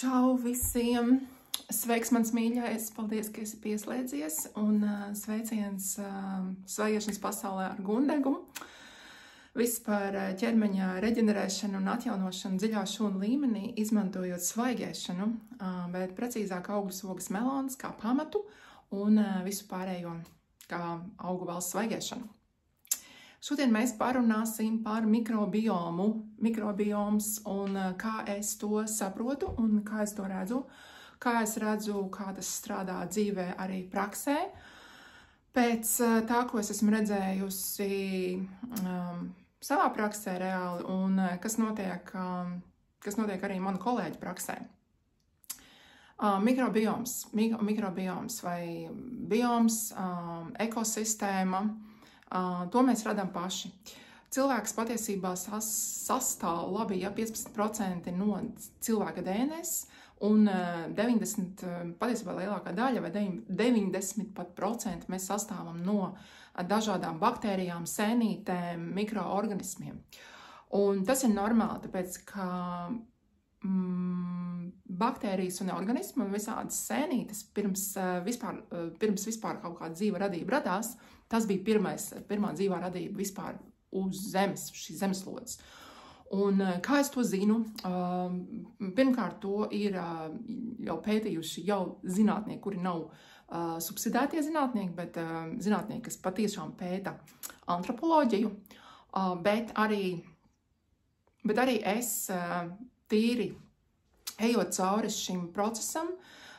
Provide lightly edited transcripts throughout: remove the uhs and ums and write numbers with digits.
Čau visiem! Sveiks, mans mīļais! Paldies, ka esi pieslēdzies, un sveiciens svaigiešanas pasaulē ar Gundegu. Viss par ķermeņa reģenerēšanu un atjaunošanu dziļā šūnu līmenī, izmantojot svaigēšanu, bet precīzāk augļu sogas melons kā pamatu un visu pārējo kā augu valsts svaigēšanu. Šodien mēs parunāsim par mikrobiomu, mikrobioms un kā es to saprotu un kā es to redzu, kā tas strādā dzīvē arī praksē. Pēc tā, ko es esmu redzējusi savā praksē reāli un kas notiek arī manu kolēģu praksē. Mikrobioms vai bioms, ekosistēma. To mēs radām paši. Cilvēks patiesībā sastāv labi, 15% no cilvēka DNS un 90%, patiesībā lielākā daļa vai 90% mēs sastāvam no dažādām baktērijām, sēnītēm, mikroorganismiem. Un tas ir normāli, tāpēc, ka baktērijas un organismi un visādas sēnītes pirms vispār kaut kāda dzīva radība radās. Tas bija pirmā dzīvā radība vispār uz zemes, šīs zemeslodes. Un kā es to zinu? Pirmkārt, to ir jau pētījuši jau zinātnieki, kuri nav subsidētie zinātnieki, bet zinātnieki, kas patiešām pēta antropoloģiju. Bet arī es tīri ejot cauri šim procesam,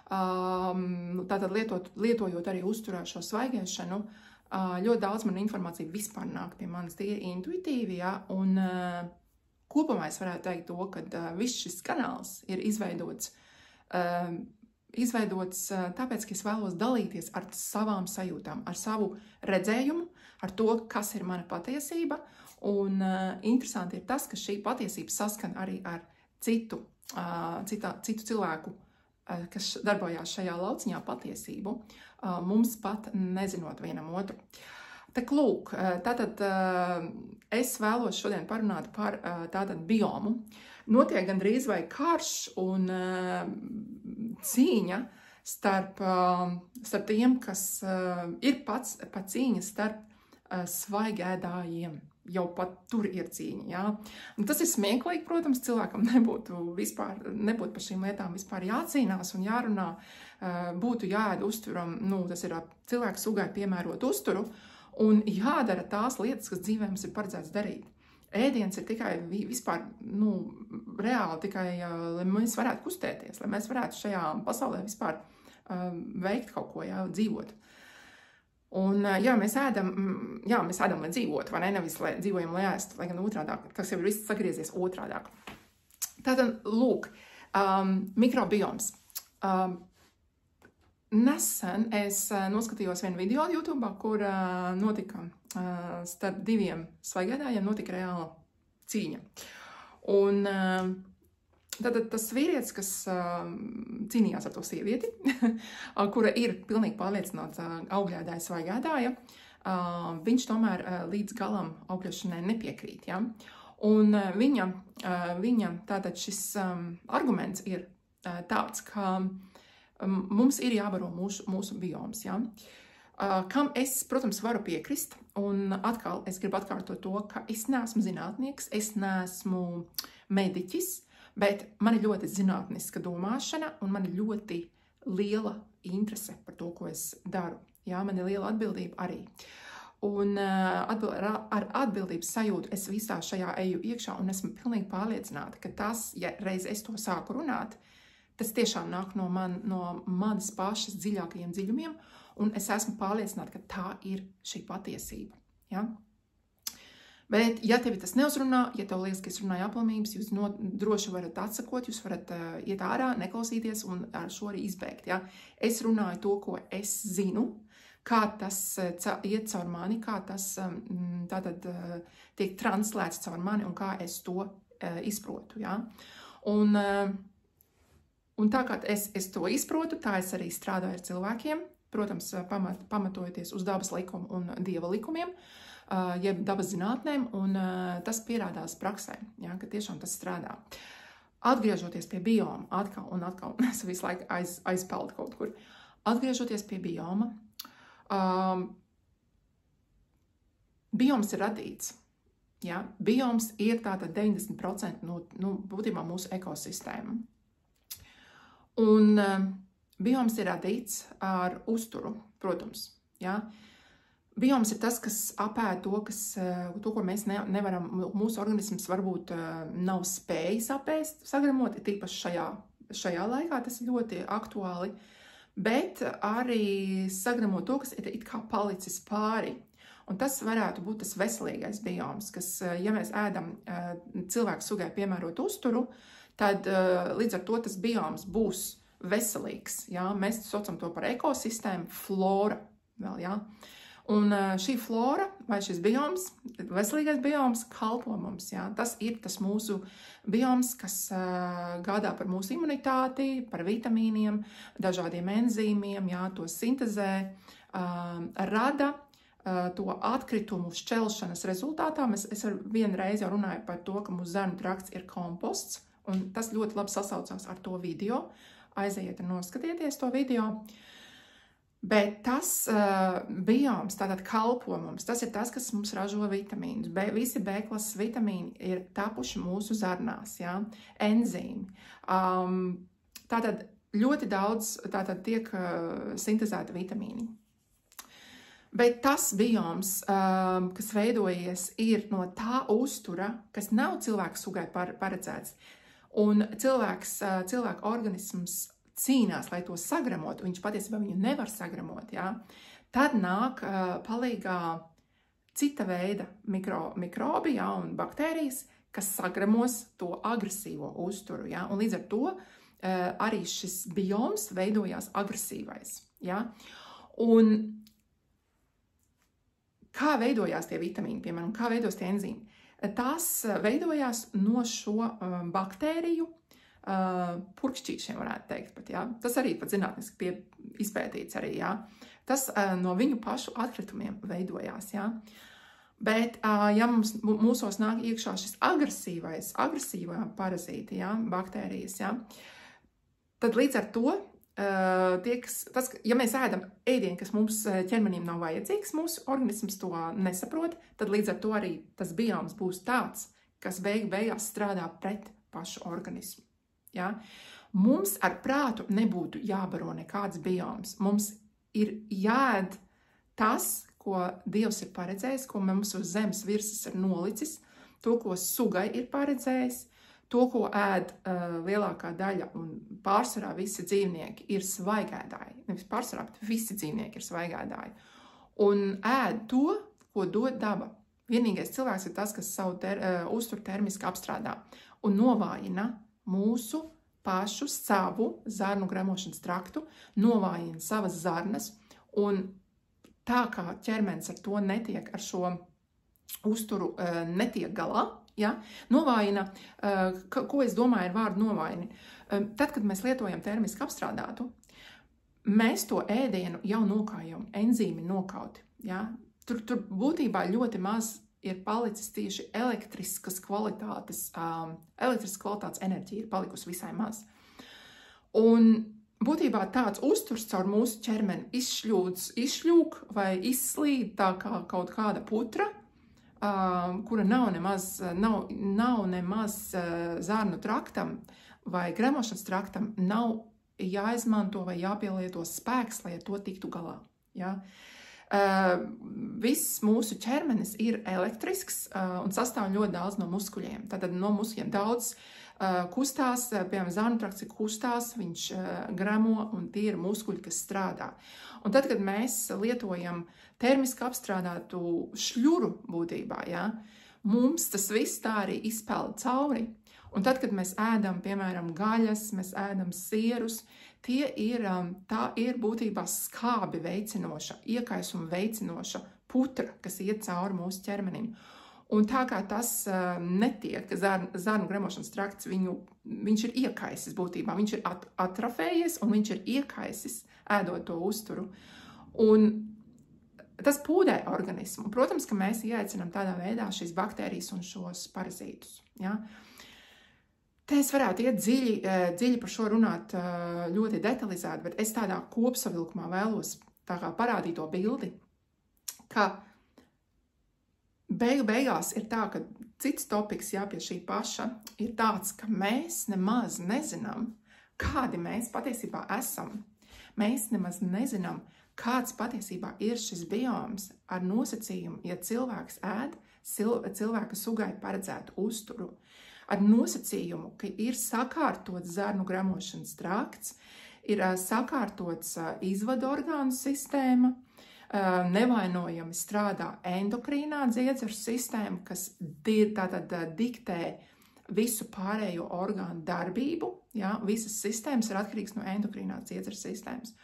tātad lietojot arī uzturēšo svaigēšanu, ļoti daudz man informācija vispār nāk pie manis tīri intuitīvi, ja? Un kopumā es varētu teikt to, ka viss šis kanāls ir izveidots tāpēc, ka es vēlos dalīties ar savām sajūtām, ar savu redzējumu, ar to, kas ir mana patiesība, un interesanti ir tas, ka šī patiesība saskan arī ar citu cilvēku, kas darbojās šajā lauciņā patiesību, mums pat nezinot vienam otru. Tak lūk, tātad es vēlos šodien parunāt par tātad biomu. Notiek gandrīz vai karš un cīņa starp tiem, kas ir pat cīņa starp svaigēdājiem. Jau pat tur ir cīņa, jā. Un tas ir smieklīgi, protams, cilvēkam nebūtu par šīm lietām vispār jācīnās un jārunā, būtu jāēd uzturam, tas ir cilvēku sugai piemērot uzturu, un jādara tās lietas, kas dzīvē mums ir paredzēts darīt. Ēdiens ir tikai vispār, reāli tikai, lai mēs varētu kustēties, lai mēs varētu šajā pasaulē vispār veikt kaut ko, jā, dzīvot. Un, mēs ēdam, lai dzīvotu, vai ne? Nevis, lai dzīvojam, lai ēstu, lai gan otrādāk, tas jau ir viss sagriezies otrādāk. Tātad, lūk, mikrobioms. Nesen es noskatījos vienu video YouTube, kur notika starp diviem svaigēdājiem notika reāla cīņa. Un tātad tas vīrietis, kas cīnījās ar to sievieti, kura ir pilnīgi pārliecināta augļēdāja svaigēdāja, viņš tomēr līdz galam augļošanai nepiekrīt. Ja? Un viņa tātad šis arguments ir tāds, ka mums ir jābaro mūsu bioms. Ja? Kam es, protams, varu piekrist, un atkal es gribu atkārtot to, ka es neesmu zinātnieks, es neesmu mediķis, bet man ir ļoti zinātniska domāšana, un man ir ļoti liela interese par to, ko es daru. Jā, man ir liela atbildība arī. Un ar atbildības sajūtu es visā šajā eju iekšā, un esmu pilnīgi pārliecināta, ka tas, ja reiz es to sāku runāt, tas tiešām nāk no manis pašas dziļākajiem dziļumiem, un es esmu pārliecināta, ka tā ir šī patiesība. Ja? Bet, ja tevi tas neuzrunā, ja tev liekas, ka es runāju aplamības, jūs droši varat atsakot, jūs varat iet ārā, neklausīties un ar šo arī izbeigt. Ja? Es runāju to, ko es zinu, kā tas iet caur mani, kā tas tātad tiek translēts caur mani un kā es to izprotu. Ja? Un tā kā es to izprotu, tā es arī strādāju ar cilvēkiem, protams, pamatojoties uz dabas likumu un dieva likumiem, jeb dabas zinātnēm, un tas pierādās praksē, ja, ka tiešām tas strādā. atgriežoties pie bioma, atkal un atkal, es visu laiku aizpeldu kaut kur, atgriežoties pie bioma, bioms ir radīts. Ja? Bioms ir tātad 90% no būtībā mūsu ekosistēma. Un bioms ir radīts ar uzturu, protams. Ja? Bioms ir tas, kas apēd to, ko mēs nevaram, mūsu organisms varbūt nav spējis apēst, sagramot, tīpaši šajā laikā tas ir ļoti aktuāli, bet arī sagramot to, kas ir it kā palicis pāri. Un tas varētu būt tas veselīgais bioms, kas, ja mēs ēdam cilvēku sugai piemērotu uzturu, tad līdz ar to tas bioms būs veselīgs. Ja? Mēs saucam to par ekosistēmu, flora vēl, ja? Un šī flora vai šis bioms, veselīgais bioms, kalpo mums. Ja? Tas ir tas mūsu bioms, kas gādā par mūsu imunitāti, par vitamīniem, dažādiem enzīmiem, ja? To sintezē, rada to atkritumu šķelšanas rezultātā. Es vienu reizi jau runāju par to, ka mūsu zarnu trakts ir komposts, un tas ļoti labi sasaucās ar to video. Aiziet un noskatieties to video. Bet tas bioms, tātad kalpo mums, tas ir tas, kas mums ražo vitamīnus. Visi B-klases vitamīni ir tapuši mūsu zarnās, ja? Enzīmi. Tātad ļoti daudz tiek sintezēta vitamīni. Bet tas bioms, kas veidojies, ir no tā uztura, kas nav cilvēku sugai paredzēts. Un cilvēka organisms cīnās, lai to sagramotu, viņš patiesībā viņu nevar sagramot, ja? Tad nāk palīgā cita veida mikrobi, ja, un baktērijas, kas sagramos to agresīvo uzturu, ja? Un līdz ar to arī šis bioms veidojās agresīvais. Ja? Un kā veidojās tie vitamīni, piemēram, kā veidojās tie enzīmi? Tās veidojās no šo baktēriju purkšķīšiem, varētu teikt pat, ja? Tas arī pat zinātniski izpētīts arī, ja? Tas no viņu pašu atkritumiem veidojās, ja? Bet, ja mūsos nāk iekšā šis agresīvā parazīti, ja? Baktērijas, ja? Tad līdz ar to ja mēs ēdam ēdienu, kas mums ķermenim nav vajadzīgs, mūsu organisms to nesaprot, tad līdz ar to arī tas bioms būs tāds, kas beigās strādā pret pašu organismu. Ja? Mums ar prātu nebūtu jābaro nekāds bioms. Mums ir jāēd tas, ko Dievs ir paredzējis, ko mums uz zemes virsmas ir nolicis, to, ko sugai ir paredzējis, to, ko ēd lielākā daļa un pārsvarā visi dzīvnieki ir svaigēdāji. Nevis pārsvarā, bet visi dzīvnieki ir svaigēdāji. Un ēd to, ko dod daba. Vienīgais cilvēks ir tas, kas savu uzturu termiski apstrādā un novājina mūsu pašu savu zarnu gremošanas traktu, novājina savas zarnas, un tā kā ķermenis ar to netiek, ar šo uzturu netiek galā, ja? Novājina, ko es domāju ar vārdu novājini. Tad, kad mēs lietojam termiski apstrādātu, mēs to ēdienu jau nokājam, enzīmi nokauti. Ja? Tur būtībā ļoti maz ir palicis tieši elektriskas kvalitātes enerģija ir palikusi visai maz. Un būtībā tāds uzturs caur mūsu ķermeni izšļūk vai izslīd tā kā kaut kāda putra, kura nav nemaz zarnu traktam vai gremošanas traktam, nav jāizmanto vai jāpielieto spēks, lai ar to tiktu galā. Ja? Viss mūsu ķermenis ir elektrisks un sastāv ļoti daudz no muskuļiem. Tātad no muskuļiem daudz kustās, piemēram, zarnu trakts kustās, viņš gremo un tie ir muskuļi, kas strādā. Un tad, kad mēs lietojam termiski apstrādātu šļuru būtībā, ja, mums tas viss tā arī izpeld cauri. Un tad, kad mēs ēdam, piemēram, gaļas, mēs ēdam sierus, tā ir būtībā skābi veicinoša, iekaisuma veicinoša putra, kas iet cauri mūsu ķermenim. Un tā kā tas netiek, zarnu gremošanas trakts, viņš ir iekaisis būtībā, viņš ir atrafējies un viņš ir iekaisis ēdot to uzturu. Un tas pūdē organismu. Protams, ka mēs ieaicinām tādā veidā šīs baktērijas un šos parazītus. Ja? Te es varētu iet dziļi par šo runāt ļoti detalizēti, bet es tādā kopsavilkumā vēlos tā kā parādīt to bildi, ka beigās ir tā, ka cits topiks, jā, pie šī paša, ir tāds, ka mēs nemaz nezinām, kādi mēs patiesībā esam. Mēs nemaz nezinām, kāds patiesībā ir šis bioms ar nosacījumu, ja cilvēks ēd cilvēka sugai paredzētu uzturu, ar nosacījumu, ka ir sakārtots zarnu gremošanas trakts, ir sakārtots izvadu orgānu sistēma, nevainojami strādā endokrīnā dziedzaru sistēma, kas tātad diktē visu pārējo orgānu darbību, ja, visas sistēmas ir atkarīgas no endokrīnā dziedzaru sistēmas.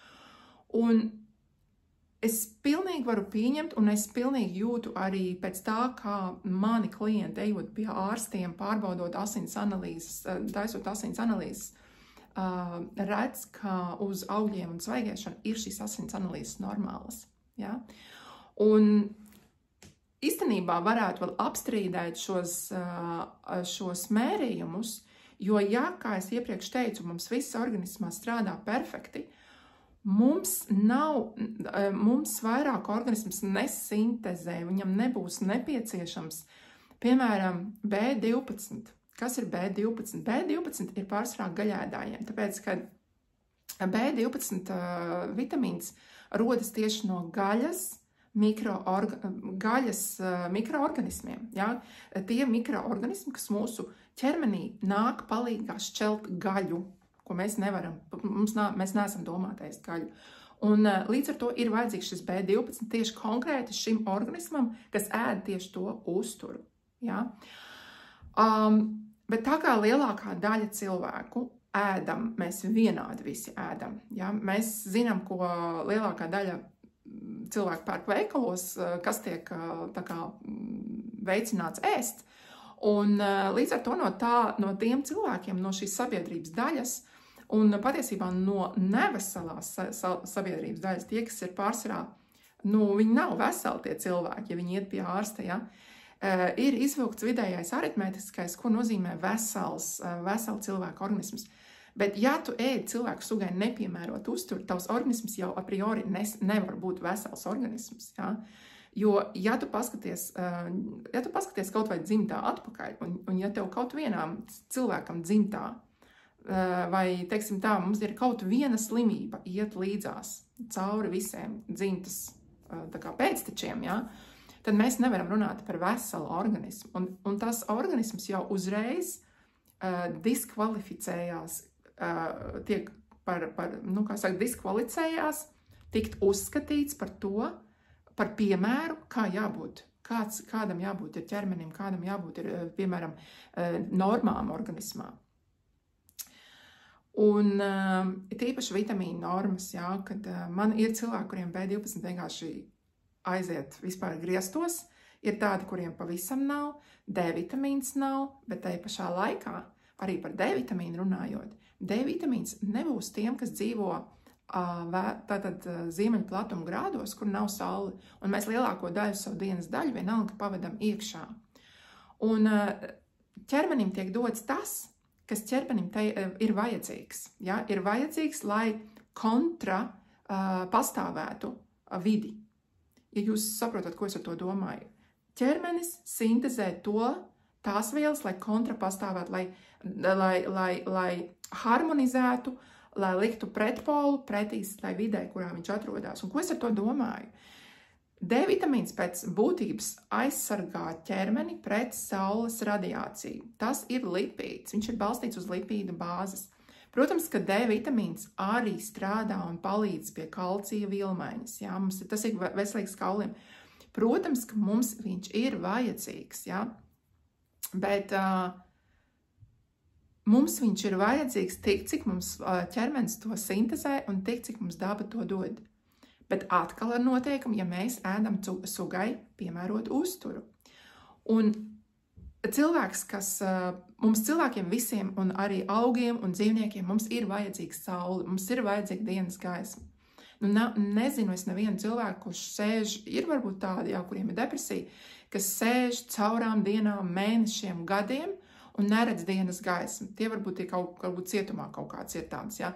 Un es pilnīgi varu pieņemt, un es pilnīgi jūtu arī pēc tā, kā mani klienti, ejot pie ārstiem, pārbaudot asins analīzes, taisot asins analīzes, redz, ka uz augļiem un svaigēšanu ir šīs asins analīzes normālas. Ja? Un īstenībā varētu vēl apstrīdēt šos mērījumus, jo, ja, kā es iepriekš teicu, mums viss organismā strādā perfekti, mums vairāk organisms nesintezē, viņam nebūs nepieciešams, piemēram, B12. Kas ir B12? B12 ir pārsvarā gaļēdājiem, tāpēc, ka B12 vitamīns rodas tieši no gaļas mikroorganismiem. Ja? Tie mikroorganismi, kas mūsu ķermenī nāk palīgā šķelt gaļu, ko mēs nevaram, mēs neesam domātais gaļu. Un līdz ar to ir vajadzīgs šis B12 tieši konkrēti šim organismam, kas ēd tieši to uzturu. Ja? Bet tā kā lielākā daļa cilvēku ēdam, mēs vienādi visi ēdam. Ja? Mēs zinām, ko lielākā daļa cilvēku pērk veikalos, kas tiek tā kā veicināts ēst. Un līdz ar to no tiem cilvēkiem, no šīs sabiedrības daļas, un patiesībā no neveselās sabiedrības daļas, tie, kas ir pārsvarā, viņi nav veseli tie cilvēki, ja viņi iet pie ārsta, ja? Ir izvilkts vidējais aritmētiskais, ko nozīmē vesela cilvēka organisms. Bet ja tu ēd cilvēku sugai nepiemērot uzturu, tavs organisms jau a priori nevar būt vesels organisms. Ja? Jo, ja tu paskaties kaut vai dzimtā atpakaļ, un ja tev kaut vienām cilvēkam dzimtā, vai, teiksim tā, mums ir kaut viena slimība iet līdzās cauri visiem dzimtas tā kā pēctečiem, ja? Tad mēs nevaram runāt par veselu organismu. Un tas organisms jau uzreiz diskvalificējās, tiek diskvalificējās, tikt uzskatīts par to, par piemēru, kā jābūt, kādam jābūt ir ķermenim, kādam jābūt ir, piemēram, normām organismā. Un tīpaši vitamīnu normas, jā, kad man ir cilvēki, kuriem B12 vienkārši aiziet vispār griestos, ir tādi, kuriem pavisam nav, D vitamīns nav, bet tai pašā laikā, arī par D vitamīnu runājot, D vitamīns nebūs tiem, kas dzīvo tātad ziemeļu platuma grādos, kur nav saule, un mēs lielāko daļu savu dienas daļu vienalga pavadam iekšā. Un ķermenim tiek dots tas, kas ķermenim ir vajadzīgs. Ja? Ir vajadzīgs, lai kontra pastāvētu vidi. Ja jūs saprotat, ko es ar to domāju. Ķermenis sintezē tās vielas, lai kontra pastāvētu, lai harmonizētu, lai liktu pretpolu pretīs tai vidē, kurā viņš atrodas. Un ko es ar to domāju? D vitamīns pēc būtības aizsargā ķermeni pret saules radiāciju. Tas ir lipīds, viņš ir balstīts uz lipīdu bāzes. Protams, ka D vitamīns arī strādā un palīdz pie kalcija vielmaiņas. Ja? Tas ir veselīgs kauliem. Protams, ka mums viņš ir vajadzīgs, ja? Bet mums viņš ir vajadzīgs tik, cik mums ķermenis to sintezē un tik, cik mums daba to dod. Bet atkal ar noteikumu, ja mēs ēdam sugai piemērot uzturu. Un cilvēks, mums cilvēkiem visiem un arī augiem un dzīvniekiem mums ir vajadzīgs saule, mums ir vajadzīga dienas gaisma. Nezinu es nevienu cilvēku, kurš sēž, ir varbūt tādi, jā, kuriem ir depresija, kas sēž caurām dienām, mēnešiem, gadiem un neredz dienas gaismu. Tie varbūt ir varbūt cietumā kaut kāds ir tāds, ja.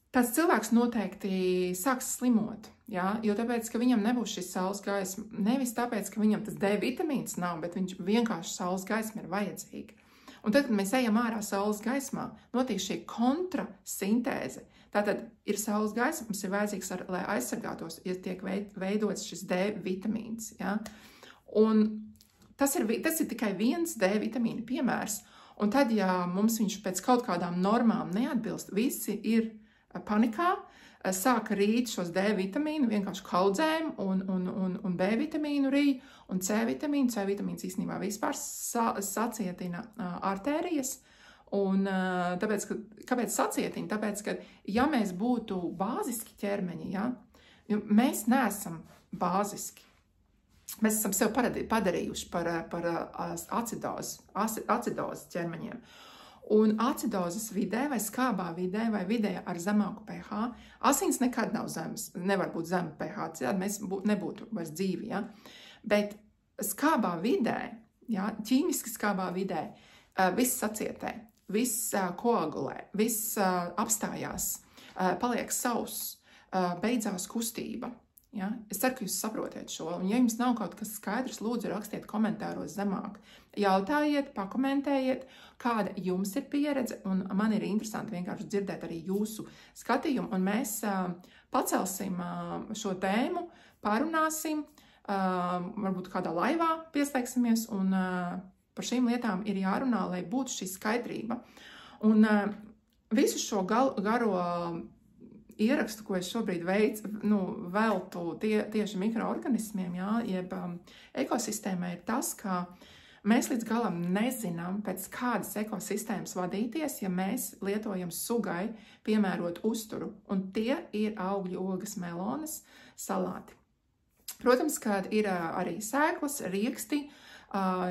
Tāds cilvēks noteikti sāks slimot, ja, jo tāpēc, ka viņam nebūs šis saules gaisma, nevis tāpēc, ka viņam tas D vitamīns nav, bet viņš vienkārši saules gaisma ir vajadzīga. Un tad, kad mēs ejam ārā saules gaismā, notiek šī kontrasintēze. Tātad ir saules gaisma, mums ir vajadzīgs, lai aizsargātos, ja tiek veidots šis D vitamīns. Ja? Un tas ir tikai viens D vitamīna piemērs. Un tad, ja mums viņš pēc kaut kādām normām neatbilst, visi ir panikā, sāka rīt šos D vitamīnu vienkārši kaudzēm un B vitamīnu rī un C vitamīnu. C vitamīns īstenībā vispār sacietina artērijas. Un tāpēc, kāpēc sacietina? Tāpēc, ka ja mēs būtu bāziski ķermeņi, ja, mēs neesam bāziski. Mēs esam sev padarījuši par acidozi ķermeņiem. Un acidozes vidē vai skābā vidē vai vidē ar zemāku pH, asins nekad nav zemes, nevar būt zema pH, citādi mēs nebūtu vairs dzīvi, ja? Bet skābā vidē, ja, ķīmiski skābā vidē, viss sacietē, viss koagulē, viss apstājās, paliek sauss, beidzās kustība. Ja? Es ceru, ka jūs saprotiet šo, un ja jums nav kaut kas skaidrs, lūdzu rakstiet komentāros zemāk. Jautājiet, pakomentējiet, kāda jums ir pieredze, un man ir interesanti vienkārši dzirdēt arī jūsu skatījumu, un mēs pacelsim šo tēmu, parunāsim, varbūt kādā laivā pieslēgsimies, un par šīm lietām ir jārunā, lai būtu šī skaidrība. Un visu šo garo ierakstu, ko es šobrīd veltu tieši mikroorganismiem, ja, jeb ekosistēmai, ir tas, ka mēs līdz galam nezinām, pēc kādas ekosistēmas vadīties, ja mēs lietojam sugai piemērot uzturu, un tie ir augļu, ogas, melonas, salāti. Protams, ka ir arī sēklas, rieksti,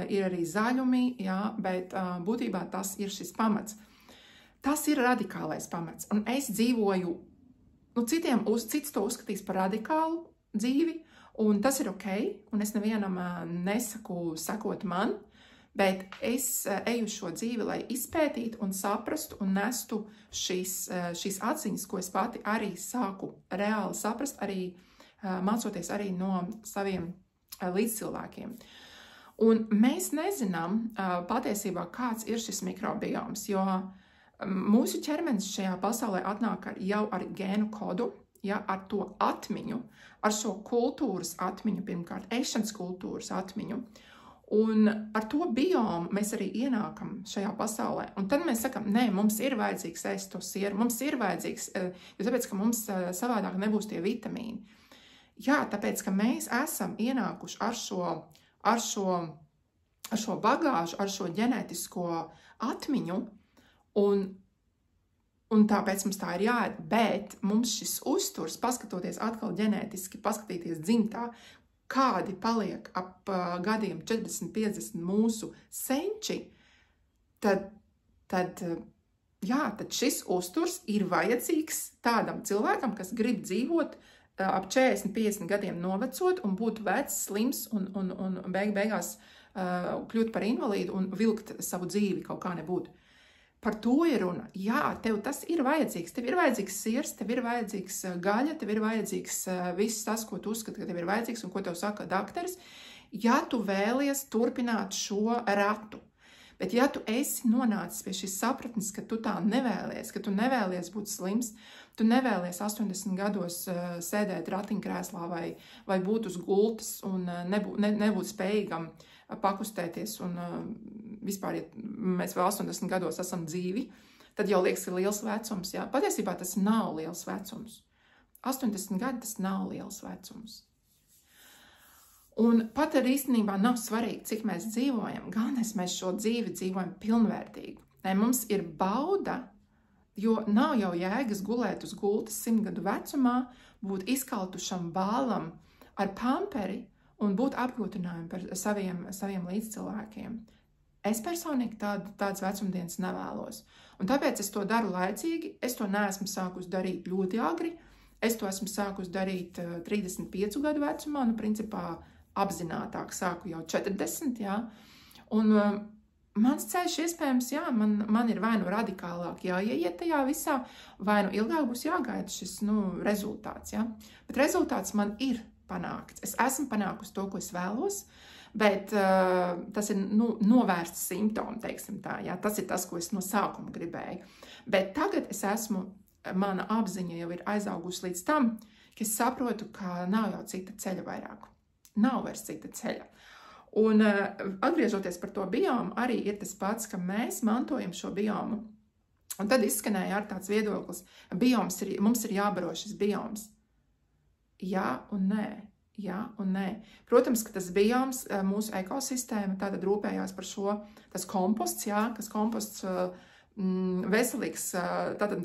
ir arī zaļumi, ja, bet būtībā tas ir šis pamats. Tas ir radikālais pamats, un es dzīvoju cits to uzskatīs par radikālu dzīvi, un tas ir ok, un es nevienam nesaku sekot man, bet es eju šo dzīvi, lai izpētītu un saprastu un nestu šīs atziņas, ko es pati arī sāku reāli saprast, arī mācoties arī no saviem līdzcilvēkiem. Un mēs nezinām patiesībā, kāds ir šis mikrobioms, jo mūsu ķermenis šajā pasaulē atnāk jau ar gēnu kodu, ja, ar to atmiņu, ar šo kultūras atmiņu, pirmkārt, ēšanas kultūras atmiņu. Un ar to biomu mēs arī ienākam šajā pasaulē. Un tad mēs sakam, nē, mums ir vajadzīgs ēst to sieru, mums ir vajadzīgs, jo tāpēc, ka mums savādāk nebūs tie vitamīni. Jā, tāpēc, ka mēs esam ienākuši ar šo bagāžu, ar šo ģenētisko atmiņu, un tāpēc mums tā ir jāēd, bet mums šis uzturs, paskatoties atkal ģenētiski, paskatīties dzimtā, kādi paliek ap gadiem 40-50 mūsu senči, tad šis uzturs ir vajadzīgs tādam cilvēkam, kas grib dzīvot ap 40-50 gadiem novecot un būt vecs, slims un beigās kļūt par invalīdu un vilkt savu dzīvi kaut kā nebūt. Par to ir runa. Jā, tev tas ir vajadzīgs. Tev ir vajadzīgs siers, tev ir vajadzīgs gaļa, tev ir vajadzīgs viss tas, ko tu uzskati, ka tev ir vajadzīgs un ko tev saka dakteris, ja tu vēlies turpināt šo ratu. Bet ja tu esi nonācis pie šīs sapratnes, ka tu tā nevēlies, ka tu nevēlies būt slims, tu nevēlies 80 gados sēdēt ratiņkrēslā vai būt uz gultas un nebūt spējīgam pakustēties un vispār, ja mēs vēl 80 gados esam dzīvi, tad jau liekas, ka liels vecums. Jā. Patiesībā tas nav liels vecums. 80 gadi tas nav liels vecums. Un pat arī īstenībā nav svarīgi, cik mēs dzīvojam. Galvenais, mēs šo dzīvi dzīvojam pilnvērtīgi. Mums ir bauda, jo nav jau jēgas gulēt uz gultas 100 gadu vecumā, būt izkaltušam bālam ar pamperi un būt apgrūtinājumi par saviem līdzcilvēkiem. Es personīgi tādas vecumdienas nevēlos. Un tāpēc es to daru laicīgi, es to neesmu sākus darīt ļoti agri, es to esmu sākus darīt 35 gadu vecumā, principā apzinātāk sāku jau 40, jā. Un mans ceļš iespējams, jā, man ir vai nu radikālāk jāieiet tajā visā, vai nu ilgāk būs jāgaida šis, rezultāts, jā. Bet rezultāts man ir panākts. Es esmu panākusi to, ko es vēlos, bet tas ir, novērsts simptomi, teiksim tā, jā. Tas ir tas, ko es no sākuma gribēju. Bet tagad mana apziņa jau ir aizaugusi līdz tam, ka es saprotu, ka nav jau cita ceļa vairāk. Nav vairs cita ceļa. Un atgriežoties par to biomu, arī ir tas pats, ka mēs mantojam šo biomu. Un tad izskanēja arī tāds viedoklis, mums ir jābaro šis bioms. Jā un nē. Jā un nē. Protams, ka tas bioms, mūsu ekosistēma, tātad rūpējās par šo, tas komposts, jā, kas komposts veselīgs, tātad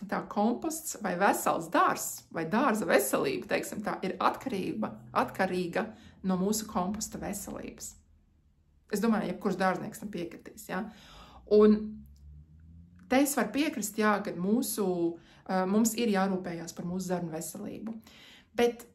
tā komposts vai vesels dārzs, vai dārza veselība, teiksim tā, ir atkarīga no mūsu komposta veselības. Es domāju, jebkurš dārznieks tam piekritīs, jā. Un te es varu piekrist, jā, ka mums ir jārūpējās par mūsu zarnu veselību. Bet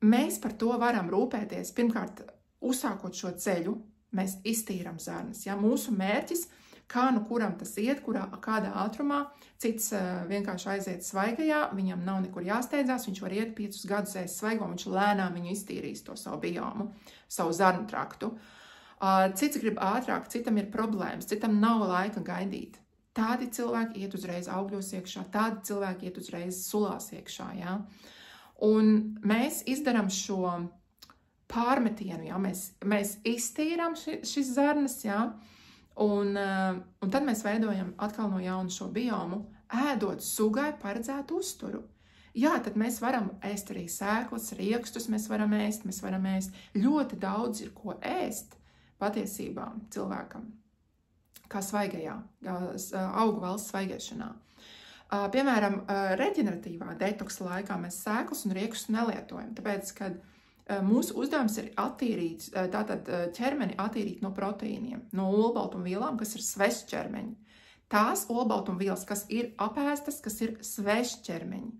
mēs par to varam rūpēties, pirmkārt, uzsākot šo ceļu, mēs iztīram zarnas, jā. Mūsu mērķis, kā nu kuram tas iet, kādā ātrumā, cits vienkārši aiziet svaigajā, viņam nav nekur jāsteidzās, viņš var iet 5 gadus ēst svaigo, viņš lēnām viņu iztīrīs to savu biomu, savu zarnu traktu. Cits grib ātrāk, citam ir problēmas, citam nav laika gaidīt. Tādi cilvēki iet uzreiz augļos iekšā, tādi cilvēki iet uzreiz sulās iekšā, jā. Un mēs izdaram šo pārmetienu, jā, mēs iztīram šis zarnas, jā. Un tad mēs veidojam atkal no jauna šo biomu, ēdot sugai paredzētu uzturu. Jā, tad mēs varam ēst arī sēklas, riekstus mēs varam ēst. Ļoti daudz ir ko ēst patiesībā cilvēkam, kā svaigajā, augu valsts svaigēšanā. Piemēram, reģeneratīvā detoksa laikā mēs sēklas un riekstus nelietojam, tāpēc, kad mūsu uzdevums ir attīrīt, tātad ķermeni attīrīt no proteīniem, no olbaltumvielām, kas ir sveši ķermeņi. Tās olbaltumvielas, kas ir apēstas, kas ir sveši ķermeņi.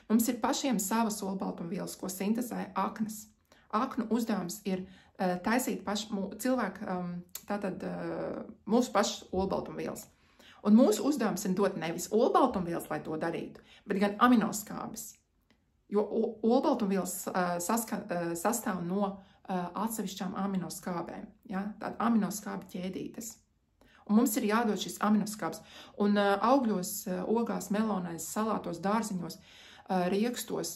Mums ir pašiem savas olbaltumvielas, ko sintezē aknas. Aknu uzdevums ir taisīt mūsu pašu olbaltumvielas. Un mūsu uzdevums ir dot nevis olbaltumvielas, lai to darītu, bet gan aminoskābes. Jo olbaltumvielas sastāv no atsevišķām aminoskābēm, ja? Tāda aminoskābu ķēdītes. Un mums ir jādod šis aminoskābs. Un augļos, ogās, melonais, salātos, dārziņos, riekstos,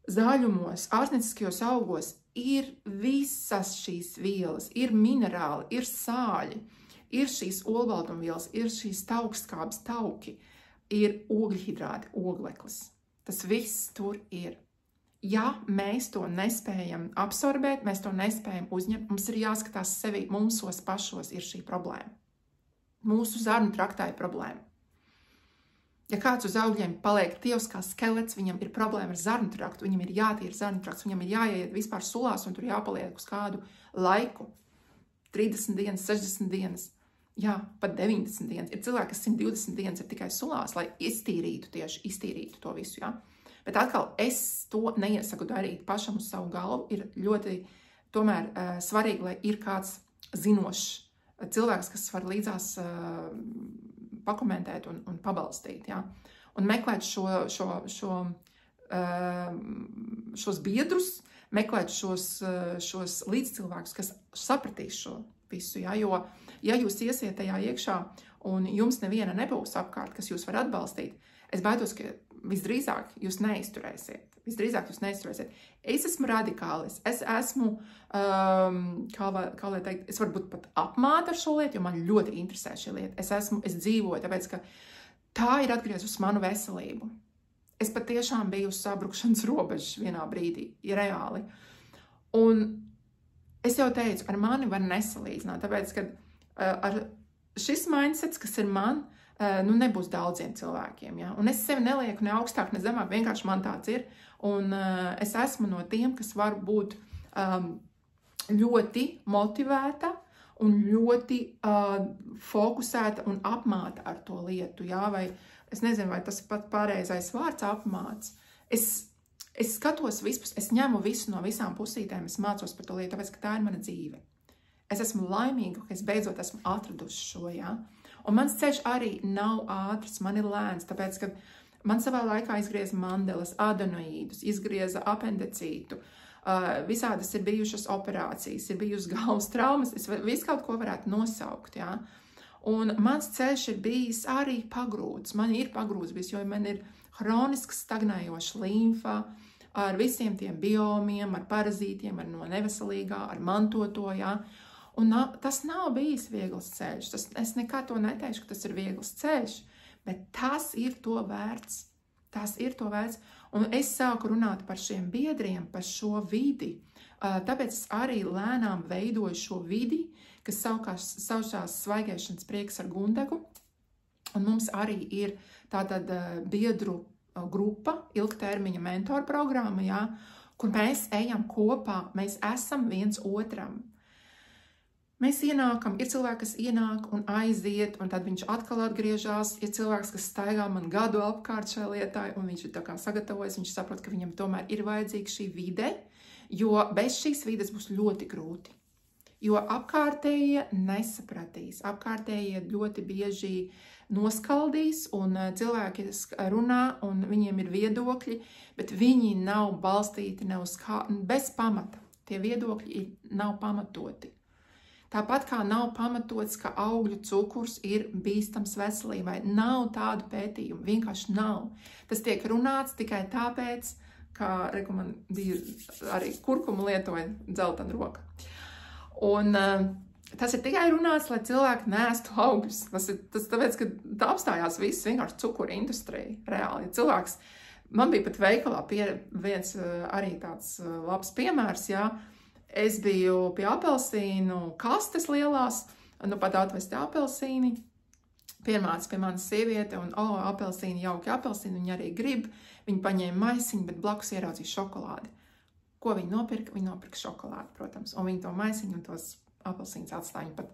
zaļumos, ārstnieciskajos augos ir visas šīs vielas, ir minerāli, ir sāļi, ir šīs olbaltumvielas, ir šīs taukskābes, tauki, ir ogļhidrāti, ogleklis. Tas viss tur ir. Ja mēs to nespējam absorbēt, mēs to nespējam uzņemt, mums ir jāskatās sevi, mūsos pašos ir šī problēma. Mūsu zarnu traktā ir problēma. Ja kāds uz augļiem paliek tievs kā skelets, viņam ir problēma ar zarnu traktu, viņam ir jātīra zarnu trakts, viņam ir jāiet vispār sulās un tur jāpaliek uz kādu laiku. 30 dienas, 60 dienas, jā, pat 90 dienas. Ir cilvēki, kas 120 dienas ir tikai sulās, lai iztīrītu to visu, jā. Bet atkal es to neiesaku darīt pašam uz savu galvu. Ir ļoti tomēr svarīgi, lai ir kāds zinošs cilvēks, kas var līdzās pakomentēt un pabalstīt, jā. Un meklēt šos biedrus, meklēt šos līdzcilvēkus, kas sapratīs šo visu, jā. Jo, ja jūs iesiet tajā iekšā un jums neviena nebūs apkārt, kas jūs var atbalstīt, es baidos, ka visdrīzāk jūs neizturēsiet. Es esmu radikālis, es esmu, kā lai teikt, es varbūt pat apmāta ar šo lietu, jo man ļoti interesē šī lieta. Es dzīvoju, tāpēc, ka tā ir atgriezus manu veselību. Es patiešām biju uz sabrukšanas robežas vienā brīdī, reāli. Un es jau teicu, ar mani var nesalīdzināt, tāpēc, ka ar šis mindsets, kas ir man, nebūs daudziem cilvēkiem, ja? Un es sevi nelieku ne augstāk, ne zemāk, vienkārši man tāds ir, un es esmu no tiem, kas var būt ļoti motivēta un ļoti fokusēta un apmāta ar to lietu, ja? Vai es nezinu, vai tas pat pareizais vārds apmāts. Es skatos vispus, es ņemu visu no visām pusītēm, es mācos par to lietu, tāpēc, ka tā ir mana dzīve. Es esmu laimīga, ka es beidzot esmu atradusi šo, ja? Un mans ceļš arī nav ātrs, man ir lēns, tāpēc, ka man savā laikā izgrieza mandelas, adenoīdus, izgrieza apendicītu, visādas ir bijušas operācijas, ir bijusi galvas traumas, es visu kaut ko varētu nosaukt, ja? Un mans ceļš ir bijis arī pagrūts, man ir pagrūts bijis, jo man ir hronisks stagnējoša limfa, ar visiem tiem biomiem, ar parazītiem, ar no neveselīgā, ar mantoto, ja? Un tas nav bijis viegls ceļš. Es nekā to neteikšu, ka tas ir viegls ceļš, bet tas ir to vērts. Tas ir to vērts. Un es sāku runāt par šiem biedriem, par šo vidi. Tāpēc es arī lēnām veidoju šo vidi, kas saucās Svaigēšanas prieks ar Gundegu. Un mums arī ir tātad biedru grupa, ilgtermiņa mentoru programma, ja, kur mēs ejam kopā, mēs esam viens otram. Mēs ienākam, ir cilvēki, kas ienāk un aiziet, un tad viņš atkal atgriežas, ir cilvēks, kas staigā man gadu apkārt šai lietai, un viņš ir tā kā sagatavojas, viņš saprot, ka viņam tomēr ir vajadzīga šī vide, jo bez šīs vides būs ļoti grūti. Jo apkārtējie nesapratīs, apkārtējie ļoti bieži noskaldīs, un cilvēki runā, un viņiem ir viedokļi, bet viņi nav balstīti bez pamata. Tie viedokļi nav pamatoti. Tāpat kā nav pamatots, ka augļu cukurs ir bīstams veselībai. Nav tādu pētījumu, vienkārši nav. Tas tiek runāts tikai tāpēc, ka man bija arī kurkumu lietoja dzeltena roka. Un tas ir tikai runāts, lai cilvēki neēstu augļus. Tas tāpēc, ka tā apstājās viss vienkārši cukura industrija reāli. Cilvēks, man bija pat veikalā viens arī tāds labs piemērs, jā. Es biju pie apelsīnu kastes lielās, nu pat atvesti apelsīni, pienāca pie manas sieviete, un apelsīni, jauki apelsīni, viņi arī grib, viņi paņēma maisiņu, bet blakus ieraudzīja šokolādi. Ko viņi nopirka? Viņi nopirka šokolādi, protams, un viņi to maisiņu un tos apelsīnus atstāja,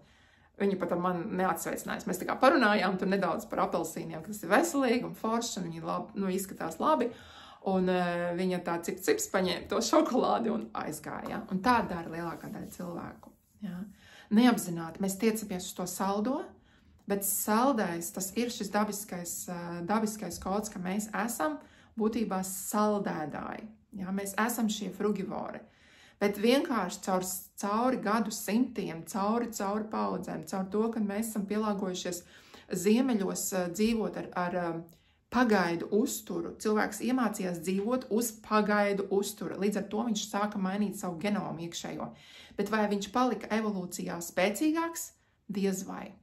viņi pat ar mani neatsveicinājās. Mēs tā kā parunājām tur nedaudz par apelsīniem, kas ir veselīgi un forši, un viņi izskatās labi. Un viņa tā cips paņēma to šokolādi un aizgāja. Ja? Un tā dara lielākā daļa cilvēku. Ja? Neapzināti mēs tiecamies uz to saldo, bet saldais, tas ir šis dabiskais kods, ka mēs esam būtībā saldēdāji. Ja? Mēs esam šie frugivori. Bet vienkārši cauri gadu simtiem, cauri paudzēm, caur to, ka mēs esam pielāgojušies ziemeļos dzīvot ar pagaidu uzturu. Cilvēks iemācījās dzīvot uz pagaidu uzturu. Līdz ar to viņš sāka mainīt savu genomu iekšējo. Bet vai viņš palika evolūcijā spēcīgāks? Diez vai.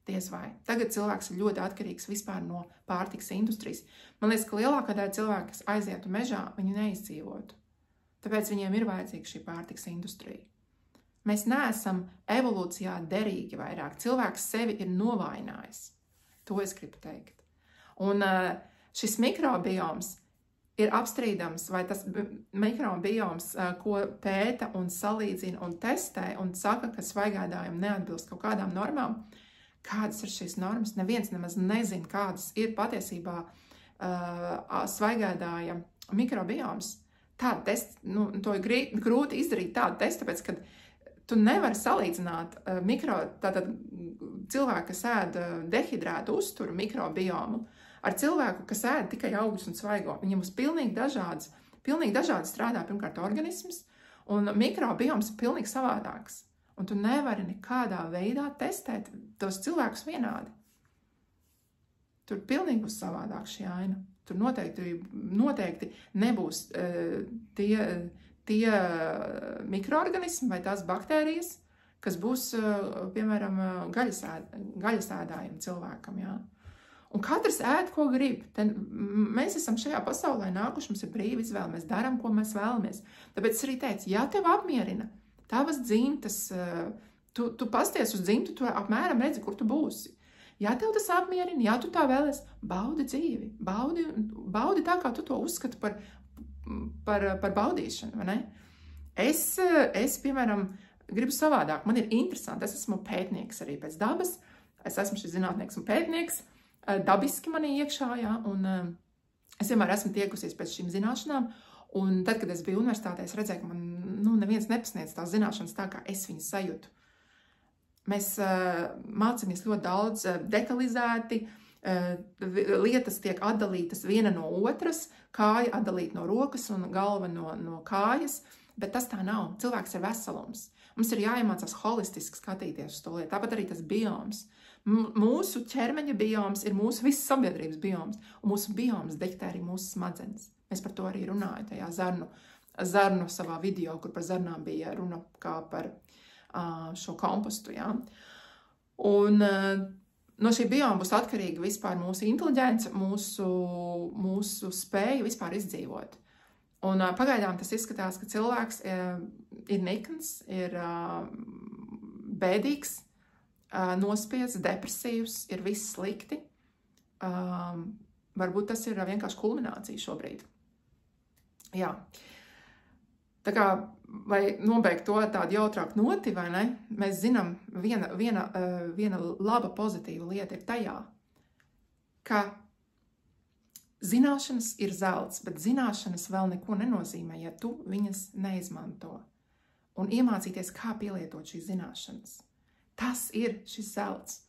Tagad cilvēks ir ļoti atkarīgs vispār no pārtikas industrijas. Man liekas, ka lielākā daļa cilvēku, kas aizietu mežā, viņi neizdzīvotu. Tāpēc viņiem ir vajadzīga šī pārtikas industrija. Mēs neesam evolūcijā derīgi vairāk. Cilvēks sevi ir novājinājis. To es gribu teikt. Un šis mikrobioms ir apstrīdams, vai tas mikrobioms, ko pēta un salīdzina un testē un saka, ka svaigēdājumi neatbilst kaut kādām normām. Kādas ir šīs normas? Neviens nemaz nezina, kādas ir patiesībā svaigēdāja mikrobioms. Tādu testu, to ir grūti izdarīt tādu testu, tāpēc, ka tu nevari salīdzināt tātad cilvēku, kas ēd dehidrētu uzturu mikrobiomu, ar cilvēku, kas ēd tikai augļus un svaigo. Viņam būs pilnīgi dažādi strādā pirmkārt organisms, un mikrobioms ir pilnīgi savādāks. Un tu nevari nekādā veidā testēt tos cilvēkus vienādi. Tur pilnīgi būs savādāk šī aina. Tur noteikti nebūs tie mikroorganismi vai tās baktērijas, kas būs, piemēram, gaļas ēdājiem cilvēkam, jā. Un katrs ēd, ko grib. Mēs esam šajā pasaulē nākuši, mums ir brīva izvēle, mēs darām, ko mēs vēlamies. Tāpēc es arī teicu, ja tev apmierina tavas dzimtas, tu pasties uz dzimtu, tu apmēram redzi, kur tu būsi. Ja tev tas apmierina, ja tu tā vēlies, baudi dzīvi, baudi tā, kā tu to uzskati par baudīšanu, vai ne? Es, piemēram, gribu savādāk, man ir interesanti, es esmu pētnieks arī pēc dabas, es esmu šis zinātnieks un pētnieks, dabiski manī iekšā, jā, un es vienmēr esmu tiekusies pēc šīm zināšanām, un tad, kad es biju universitātē, es redzēju, ka man neviens nepasniedz tās zināšanas tā, kā es viņas sajūtu. Mēs mācāmies ļoti daudz detalizēti, lietas tiek atdalītas viena no otras, kāja atdalīta no rokas un galva no kājas, bet tas tā nav. Cilvēks ir veselums. Mums ir jāiemācās holistiski skatīties uz to lietu. Tāpat arī tas bioms. Mūsu ķermeņa bioms ir mūsu visas sabiedrības bioms, un mūsu bioms diktē arī mūsu smadzenes. Mēs par to arī runājam tajā zarnu savā video, kur par zarnām bija runa kā par šo kompostu. Ja? Un no šī bioma būs atkarīga vispār mūsu inteliģence, mūsu spēja vispār izdzīvot. Un pagaidām tas izskatās, ka cilvēks ir nikns, ir bēdīgs, nospiests, depresīvs, ir viss slikti. Varbūt tas ir vienkārši kulminācija šobrīd. Jā. Tā kā, lai nobeigt to tādu jautrāku noti, vai ne, mēs zinām, viena laba pozitīva lieta ir tajā, ka zināšanas ir zelts, bet zināšanas vēl neko nenozīmē, ja tu viņas neizmanto. Un iemācīties, kā pielietot šīs zināšanas. Tas ir šis zelts.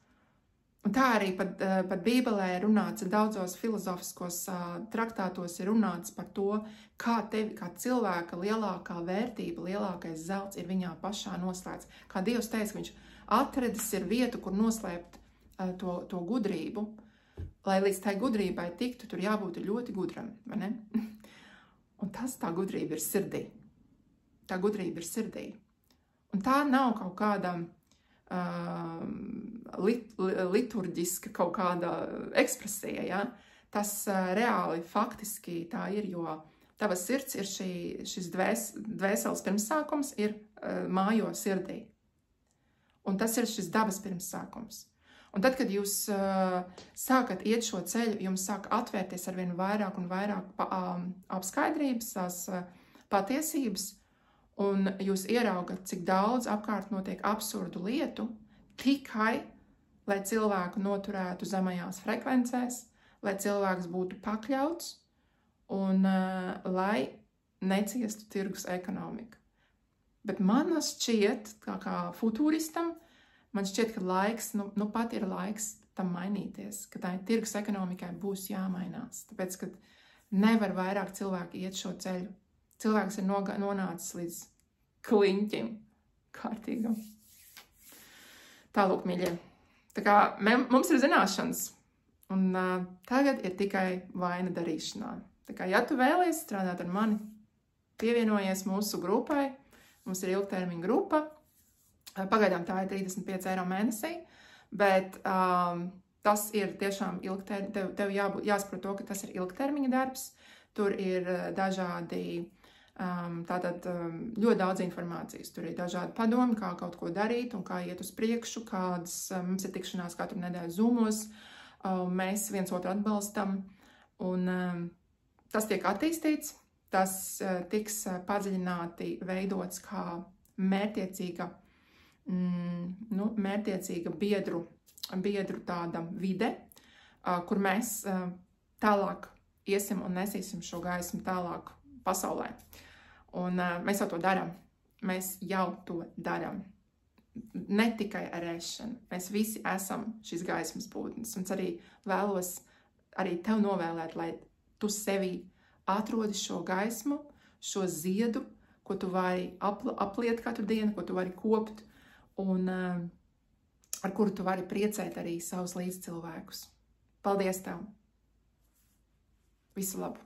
Un tā arī pat Bībelē runāts, daudzos filozofiskos traktātos ir runāts par to, kā tevi, kā cilvēka lielākā vērtība, lielākais zelts ir viņā pašā noslēgts. Kā Dievs teica, ka viņš atradis ir vietu, kur noslēpt to gudrību, lai līdz tai gudrībai tiktu, tur jābūt ļoti gudram, vai ne? Un tā gudrība ir sirdī. Tā gudrība ir sirdī. Un tā nav kaut kāda liturģiska kaut kāda ekspresija, ja? Tas reāli faktiski tā ir, jo tava sirds ir šis dvēseles pirmsākums ir mājo sirdī. Un tas ir šis dabas pirmsākums. Un tad, kad jūs sākat iet šo ceļu, jums sāk atvērties arvien vairāk un vairāk apskaidrības, tās patiesības, un jūs ieraugat, cik daudz apkārt notiek absurdu lietu, tikai, lai cilvēku noturētu zemajās frekvencēs, lai cilvēks būtu pakļauts un lai neciestu tirgus ekonomika. Bet man šķiet, kā futuristam, man šķiet, ka laiks, nu pat ir laiks tam mainīties, ka tā tirgus ekonomikai būs jāmainās, tāpēc, ka nevar vairāk cilvēki iet šo ceļu. Cilvēks ir nonācis līdz kliņķim kārtīgam. Tālūk, mīļie. Tā kā mums ir zināšanas, un tagad ir tikai vaina darīšanā. Tā kā, ja tu vēlies strādāt ar mani, pievienojies mūsu grupai, mums ir ilgtermiņa grupa, pagaidām tā ir 35 eiro mēnesī, bet tas ir tiešām ilgtermiņa, tev jāsaprot to, ka tas ir ilgtermiņa darbs, tur ir dažādi tātad ļoti daudz informācijas. Tur ir dažādi padomi, kā kaut ko darīt un kā iet uz priekšu, kādas mums ir tikšanās katru nedēļu Zoomos, mēs viens otru atbalstam, un tas tiek attīstīts, tas tiks padziļināti veidots kā mērķiecīga biedru tāda vide, kur mēs tālāk iesim un nesīsim šo gaismu tālāk pasaulē. Un mēs jau to darām. Mēs jau to darām. Ne tikai ar ēšanu. Mēs visi esam šīs gaismas būtnes. Un arī vēlos arī tev novēlēt, lai tu sevi atrodi šo gaismu, šo ziedu, ko tu vari apliet katru dienu, ko tu vari kopt un ar kuru tu vari priecēt arī savus līdzcilvēkus. Paldies tev! Visu labu!